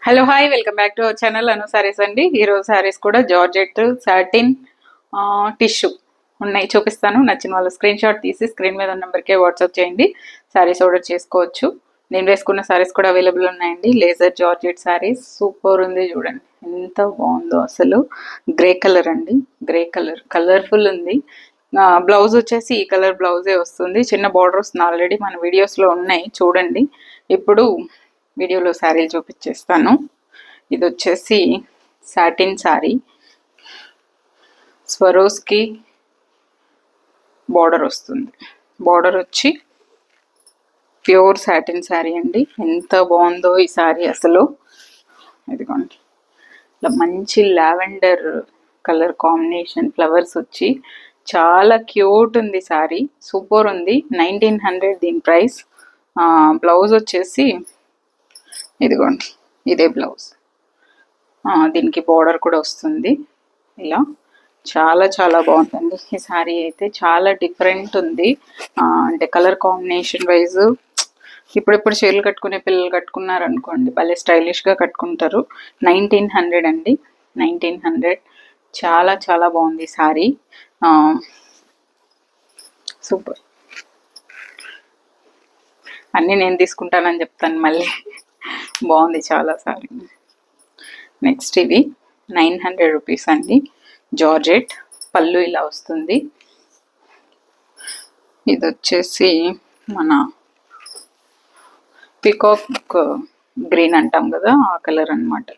Hello hi welcome back to our channel Anu sarees అండి. ఈరోజు సారీస్ కూడా జార్జెట్ సాటిన్ టిష్యూ ఉన్నాయి, చూపిస్తాను. నచ్చిన వాళ్ళు స్క్రీన్ షాట్ తీసి స్క్రీన్ మీద నెంబర్కే వాట్సాప్ చేయండి. సారీస్ ఆర్డర్ చేసుకోవచ్చు. నేను వేసుకున్న సారీస్ కూడా అవైలబుల్ ఉన్నాయండి. లేజర్ జార్జెట్ సారీస్ సూపర్ ఉంది, చూడండి ఎంత బాగుందో అసలు. గ్రే కలర్ అండి, గ్రే కలర్ కలర్ఫుల్ ఉంది. బ్లౌజ్ వచ్చేసి ఈ కలర్ బ్లౌజే వస్తుంది. చిన్న బార్డర్ వస్తుంది, ఆల్రెడీ మన వీడియోస్లో ఉన్నాయి చూడండి. ఇప్పుడు వీడియోలో శారీలు చూపించేస్తాను. ఇది వచ్చేసి సాటిన్ శారీ, స్వరోస్కి బార్డర్ వస్తుంది. బార్డర్ వచ్చి ప్యూర్ సాటిన్ శారీ అండి. ఎంత బాగుందో ఈ శారీ అసలు. ఇదిగోండి, ఇట్లా మంచి లావెండర్ కలర్ కాంబినేషన్, ఫ్లవర్స్ వచ్చి చాలా క్యూట్ ఉంది శారీ, సూపర్ ఉంది. 1900 దీని ప్రైస్. బ్లౌజ్ వచ్చేసి ఇదిగోండి, ఇదే బ్లౌజ్. దీనికి బోర్డర్ కూడా వస్తుంది ఇలా. చాలా చాలా బాగుందండి ఈ శారీ అయితే, చాలా డిఫరెంట్ ఉంది. అంటే కలర్ కాంబినేషన్ వైజ్ ఇప్పుడిప్పుడు చీరలు కట్టుకునే పిల్లలు కట్టుకున్నారు అనుకోండి, భలే స్టైలిష్గా కట్టుకుంటారు. 1900 అండి, 1900. చాలా చాలా బాగుంది శారీ, సూపర్. అన్నీ నేను తీసుకుంటానని చెప్తాను మళ్ళీ. బాగుంది చాలా సారీ. నెక్స్ట్ ఇవి 900 రూపీస్ అండి, జార్జెట్. పళ్ళు ఇలా వస్తుంది. ఇది వచ్చేసి మన పికాక్ గ్రీన్ అంటాం కదా, ఆ కలర్ అనమాట.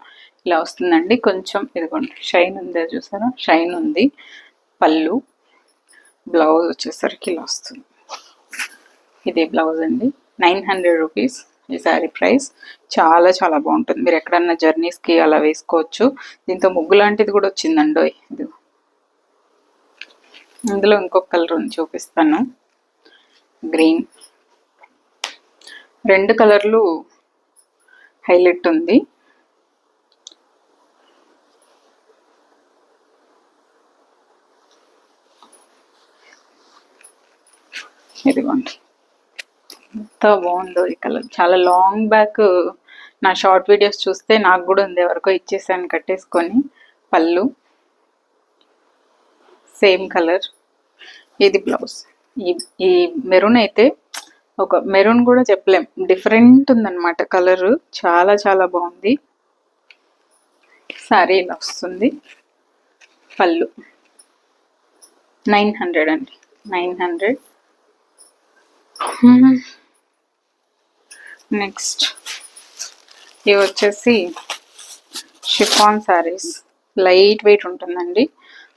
ఇలా వస్తుందండి. కొంచెం ఇదిగోండి షైన్ ఉంది, చూసారా, షైన్ ఉంది. పళ్ళు, బ్లౌజ్ వచ్చేసరికి ఇలా వస్తుంది. ఇదే బ్లౌజ్ అండి. 900 రూపీస్ ఈ శారీ ప్రైస్. చాలా చాలా బాగుంటుంది. మీరు ఎక్కడన్నా జర్నీస్కి అలా వేసుకోవచ్చు. దీంతో ముగ్గు లాంటిది కూడా వచ్చిందండి. ఇది ఇందులో ఇంకొక కలర్ ఉంది, చూపిస్తాను. గ్రీన్, రెండు కలర్లు హైలైట్ ఉంది. ఇదిగోండి, ఎంత బాగుందో ఈ కలర్. చాలా లాంగ్ బ్యాక్ నా షార్ట్ వీడియోస్ చూస్తే నాకు కూడా ఉంది, ఎవరికో ఇచ్చేసాను కట్టేసుకొని. పళ్ళు సేమ్ కలర్. ఇది బ్లౌజ్. ఈ మెరూన్ అయితే ఒక మెరూన్ కూడా చెప్పలేం, డిఫరెంట్ ఉందన్నమాట కలరు. చాలా చాలా బాగుంది. శారీ ఇలా వస్తుంది. పళ్ళు 900 అండి, 900. నెక్స్ట్ ఇవి వచ్చేసి షిఫాన్ శారీస్. లైట్ వెయిట్ ఉంటుందండి,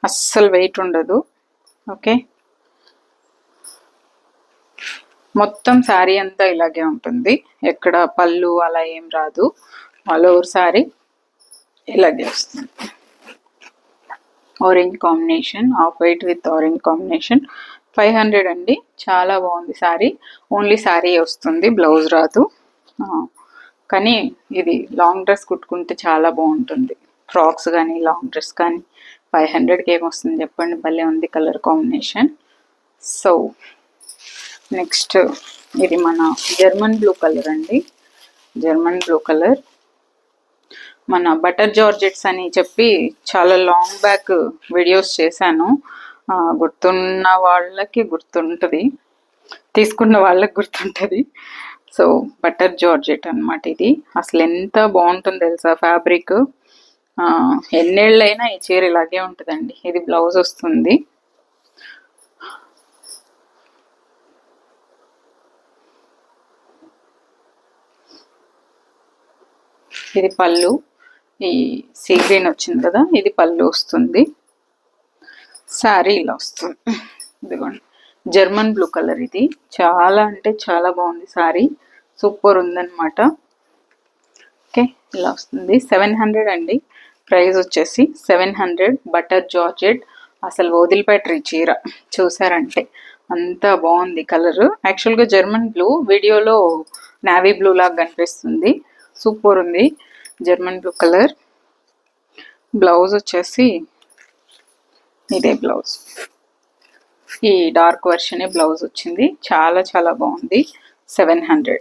అస్సలు వెయిట్ ఉండదు. ఓకే, మొత్తం శారీ అంతా ఇలాగే ఉంటుంది, ఎక్కడ పళ్ళు అలా ఏం రాదు. ఆల్ ఓవర్ శారీ ఇలాగే వస్తుంది. Orange combination, off white with orange combination. 500 అండి, చాలా బాగుంది శారీ. ఓన్లీ శారీ వస్తుంది, బ్లౌజ్ రాదు. కానీ ఇది లాంగ్ డ్రెస్ కుట్టుకుంటే చాలా బాగుంటుంది. ఫ్రాక్స్ కానీ లాంగ్ డ్రెస్ కానీ 500కి ఏమొస్తుంది చెప్పండి. భలే ఉంది కలర్ కాంబినేషన్. సో నెక్స్ట్ ఇది మన జర్మన్ బ్లూ కలర్ అండి, జర్మన్ బ్లూ కలర్. మన బటర్ జార్జెట్స్ అని చెప్పి చాలా లాంగ్ బ్యాక్ వీడియోస్ చేశాను. గుర్తున్న వాళ్ళకి గుర్తుంటుంది, తీసుకున్న వాళ్ళకి గుర్తుంటుంది. సో బటర్ జార్జెట్ అనమాట ఇది. అసలు ఎంత బాగుంటుందో తెలుసా ఫ్యాబ్రిక్. ఎన్నేళ్ళైనా ఈ చీర ఇలాగే ఉంటుందండి. ఇది బ్లౌజ్ వస్తుంది. ఇది పళ్ళు. ఈ సీ గ్రీన్ వచ్చింది కదా, ఇది పళ్ళు వస్తుంది. శారీ ఇలా వస్తుంది. ఇదిగోండి, జర్మన్ బ్లూ కలర్. ఇది చాలా అంటే చాలా బాగుంది శారీ, సూపర్ ఉందన్నమాట. ఓకే, ఇలా వస్తుంది. 700 అండి ప్రైస్ వచ్చేసి, 700. Butter georgette. అసలు వదిలిపెట్టరు ఈ చీర, చూసారంటే అంత బాగుంది కలర్. యాక్చువల్గా జర్మన్ బ్లూ, వీడియోలో నావీ బ్లూ లాగా కనిపిస్తుంది. సూపర్ ఉంది జర్మన్ బ్లూ కలర్. బ్లౌజ్ వచ్చేసి ఇదే బ్లౌజ్, ఈ డార్క్ వర్షనే బ్లౌజ్ వచ్చింది. చాలా చాలా బాగుంది. 700.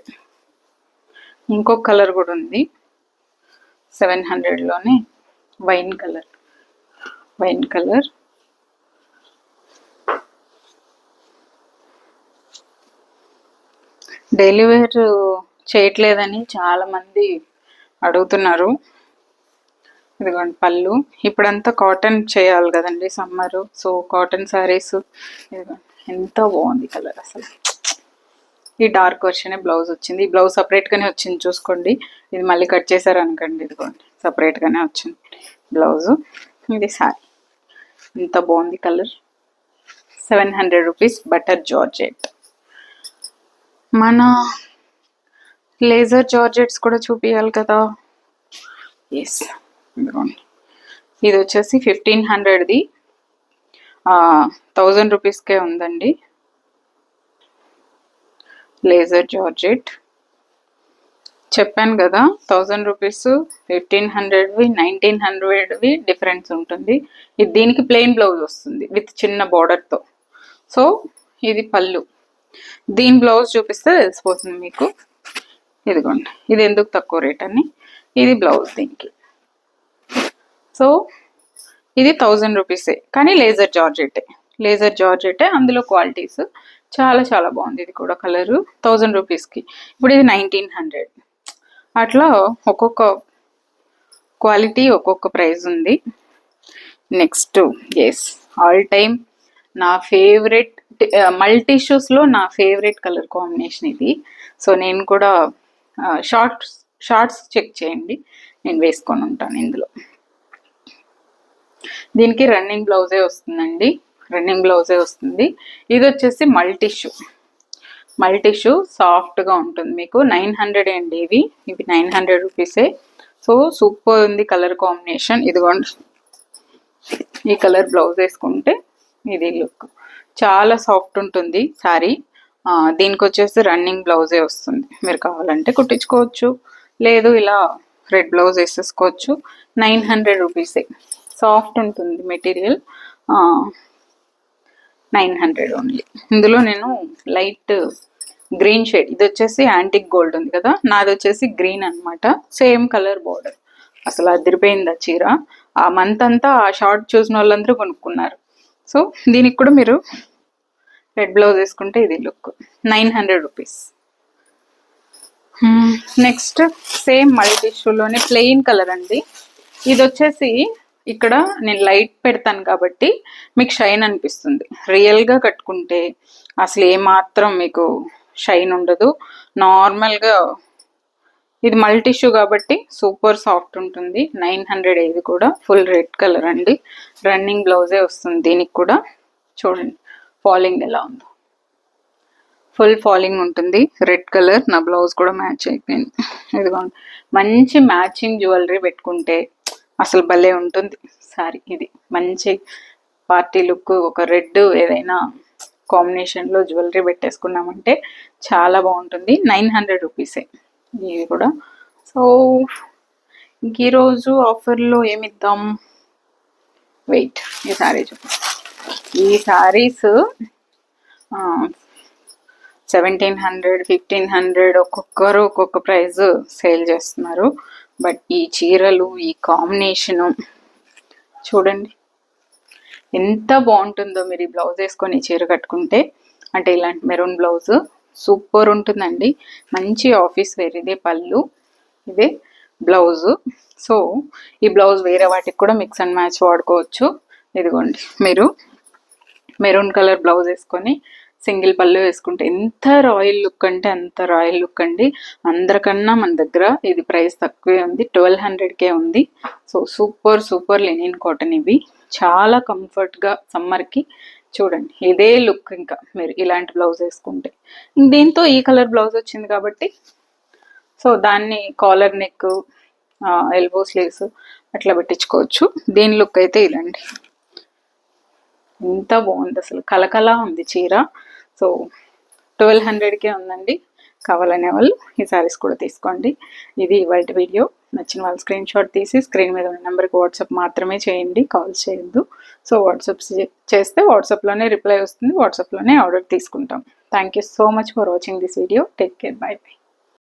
ఇంకొక కలర్ కూడా ఉంది, 700లోనే వైన్ కలర్ డైలీ వేర్ చేయట్లేదని చాలామంది అడుగుతున్నారు. ఇదిగోండి పళ్ళు. ఇప్పుడంతా కాటన్ చేయాలి కదండి సమ్మర్, సో కాటన్ శారీస్. ఇదిగోండి ఎంత బాగుంది కలర్ అసలు. ఈ డార్క్ వర్షన్ బ్లౌజ్ వచ్చింది. ఈ బ్లౌజ్ సపరేట్గానే వచ్చింది చూసుకోండి. ఇది మళ్ళీ కట్ చేశారు అనుకోండి. ఇదిగోండి సపరేట్గానే వచ్చింది బ్లౌజు. ఇది శారీ. ఎంత బాగుంది కలర్. 700 రూపీస్. Butter georgette. మన లేజర్ జార్జెట్స్ కూడా చూపించాలి కదా. ఎస్, ఇదిగోండి. ఇది వచ్చేసి 1500ది 1000 రూపీస్కే ఉందండి. లేజర్ జార్జెట్ చెప్పాను కదా, 1000 రూపీస్, 1500వి, 1900వి డిఫరెన్స్ ఉంటుంది. ఇది దీనికి ప్లెయిన్ బ్లౌజ్ వస్తుంది విత్ చిన్న బార్డర్తో. సో ఇది పళ్ళు. దీని బ్లౌజ్ చూపిస్తే తెలిసిపోతుంది మీకు. ఇదిగోండి, ఇది ఎందుకు తక్కువ రేట్ అని. ఇది బ్లౌజ్ దీనికి. సో ఇది 1000 రూపీసే, కానీ లేజర్ జార్జెటే. అందులో క్వాలిటీస్ చాలా చాలా బాగుంది. ఇది కూడా కలరు 1000 రూపీస్కి. ఇప్పుడు ఇది 1900. అట్లా ఒక్కొక్క క్వాలిటీ ఒక్కొక్క ప్రైస్ ఉంది. నెక్స్ట్ ఎస్, ఆల్ టైమ్ నా ఫేవరెట్ మల్టీ షూస్లో నా ఫేవరెట్ కలర్ కాంబినేషన్ ఇది. సో నేను కూడా షార్ట్స్ చెక్ చేయండి, నేను వేసుకొని ఉంటాను ఇందులో. దీనికి రన్నింగ్ బ్లౌజే వస్తుందండి. ఇది వచ్చేసి మల్టీ షూ సాఫ్ట్గా ఉంటుంది మీకు. 900 అండి ఇవి 900 రూపీసే. సో సూపర్ ఉంది కలర్ కాంబినేషన్. ఇదిగోండి, ఈ కలర్ బ్లౌజ్ వేసుకుంటే ఇది లుక్ చాలా సాఫ్ట్ ఉంటుంది శారీ. దీనికి వచ్చేసి రన్నింగ్ బ్లౌజే వస్తుంది. మీరు కావాలంటే కుట్టించుకోవచ్చు, లేదు ఇలా రెడ్ బ్లౌజ్ వేసేసుకోవచ్చు. 900 రూపీసే. సాఫ్ట్ ఉంటుంది మెటీరియల్. 900 ఓన్లీ. ఇందులో నేను లైట్ గ్రీన్ షేడ్, ఇది వచ్చేసి యాంటిక్ గోల్డ్ ఉంది కదా, నాది వచ్చేసి గ్రీన్ అనమాట. Same colour border. అసలు అదిరిపోయింది ఆ చీర. ఆ మంత్ అంతా ఆ షార్ట్ చూసిన వాళ్ళందరూ కొనుక్కున్నారు. సో దీనికి కూడా మీరు రెడ్ బ్లౌజ్ వేసుకుంటే ఇది look. 900 rupees. Next same multi షూలోనే ప్లెయిన్ కలర్ అండి. ఇది వచ్చేసి ఇక్కడ నేను లైట్ పెడతాను కాబట్టి మీకు షైన్ అనిపిస్తుంది. రియల్గా కట్టుకుంటే అసలు ఏమాత్రం మీకు షైన్ ఉండదు. నార్మల్గా ఇది మల్టీ షూ కాబట్టి సూపర్ సాఫ్ట్ ఉంటుంది. 900 ఇది కూడా. ఫుల్ రెడ్ కలర్ అండి. రన్నింగ్ బ్లౌజే వస్తుంది దీనికి కూడా. చూడండి ఫాలింగ్ ఎలా ఉందో. ఫుల్ ఫాలింగ్ ఉంటుంది. Red colour. నా బ్లౌజ్ కూడా మ్యాచ్ అయిపోయింది. ఇదిగోండి, మంచి మ్యాచింగ్ జ్యువెలరీ పెట్టుకుంటే అసలు భలే ఉంటుంది సారీ. ఇది మంచి పార్టీ లుక్. ఒక రెడ్ ఏదైనా కాంబినేషన్లో జ్యువెలరీ పెట్టేసుకున్నామంటే చాలా బాగుంటుంది. 900 రూపీసే ఇది కూడా. సో ఇంక ఈరోజు ఆఫర్లో ఏమిద్దాం, వెయిట్, ఈ శారీ చూపిస్తాం. ఈ శారీస్ 1700, 1500 ఒక్కొక్కరు ఒక్కొక్క ప్రైస్ సేల్ చేస్తున్నారు. బట్ ఈ చీరలు, ఈ కాంబినేషను చూడండి ఎంత బాగుంటుందో. మీరు ఈ బ్లౌజ్ వేసుకొని చీర కట్టుకుంటే, అంటే ఇలాంటి మెరూన్ బ్లౌజ్ సూపర్ ఉంటుందండి. మంచి ఆఫీస్ వేర్. ఇదే పళ్ళు, ఇదే బ్లౌజు. సో ఈ బ్లౌజ్ వేరే వాటికి కూడా మిక్స్ అండ్ మ్యాచ్ వాడుకోవచ్చు. ఇదిగోండి, మీరు మెరూన్ కలర్ బ్లౌజ్ వేసుకొని సింగిల్ పళ్ళు వేసుకుంటే ఎంత రాయల్ లుక్ అంటే అంత రాయల్ లుక్ అండి. అందరికన్నా మన దగ్గర ఇది ప్రైస్ తక్కువే ఉంది. 1200కే ఉంది. So super linen cotton. ఇవి చాలా కంఫర్ట్గా సమ్మర్కి. చూడండి ఇదే లుక్. ఇంకా మీరు ఇలాంటి బ్లౌజ్ వేసుకుంటే, దీంతో ఈ కలర్ బ్లౌజ్ వచ్చింది కాబట్టి సో దాన్ని కాలర్ నెక్, ఎల్బో స్లీవ్స్ అట్లా పెట్టించుకోవచ్చు. దీని లుక్ అయితే ఇదండి. ఎంత బాగుంది అసలు, కలకలా ఉంది చీర. సో 1200కే ఉందండి. కావాలనే వాళ్ళు ఈ శారీస్ కూడా తీసుకోండి. ఇది ఇవాళ వీడియో. నచ్చిన వాళ్ళు స్క్రీన్ షాట్ తీసి స్క్రీన్ మీద ఉన్న నెంబర్కి వాట్సాప్ మాత్రమే చేయండి, కాల్స్ చేయొద్దు. సో వాట్సాప్ చేస్తే వాట్సాప్లోనే రిప్లై వస్తుంది, వాట్సాప్లోనే ఆర్డర్ తీసుకుంటాం. Thank you so much for watching this video. Take care. By by.